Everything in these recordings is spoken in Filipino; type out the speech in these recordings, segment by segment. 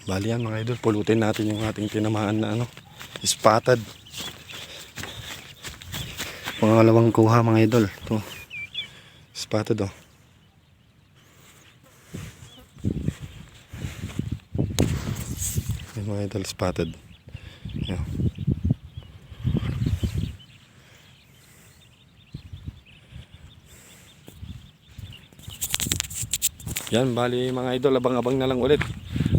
Bali yan mga idol, pulutin natin yung ating tinamaan na spotted. Pangalawang kuha mga idol. Ito, spotted oh. Yan mga idol, spotted. Yan. Yan, bali mga idol, abang-abang na lang ulit.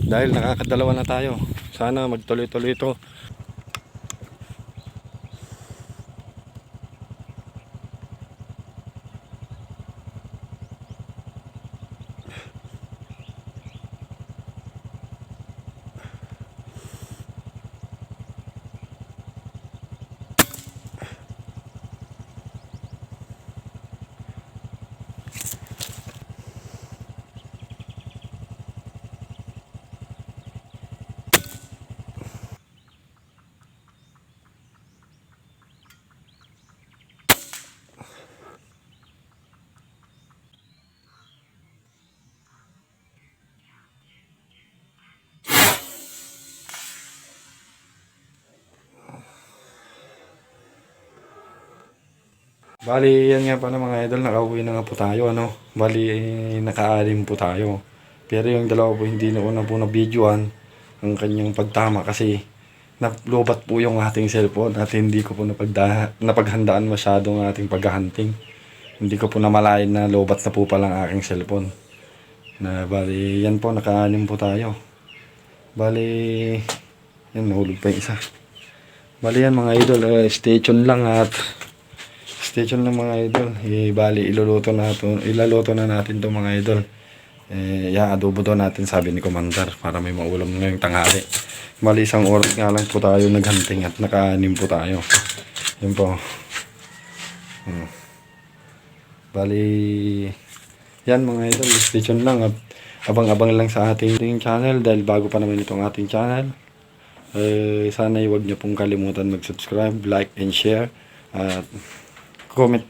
Dahil nakakadalawa na tayo. Sana magtuloy-tuloy ito. Bali, yan nga pala mga idol, nakauwi na nga po tayo, Bali, naka-alim po tayo. Pero yung dalawa po, hindi na una po na videoan ang kanyang pagtama kasi nalubat po yung ating cellphone at hindi ko po napaghandaan masyado ang ating paghahunting. Hindi ko po namalayan na lobat na po pala ang aking cellphone. Bali, yan po, naka-alim po tayo. Bali, yan, nahulog pa yung isa. Bali yan mga idol, stay tuned lang at station ng mga idol. Bali, iluluto na natin to mga idol. Adobo daw natin, sabi ni Commander, para may maulam ngayong tanghali. Bali, isang oras nga lang po tayo naghunting at naka-anim po tayo. Yun po. Bali, yan mga idol, station lang at abang-abang lang sa ating channel dahil bago pa naman itong ating channel. Sana huwag niyo pong kalimutan mag-subscribe, like and share at comment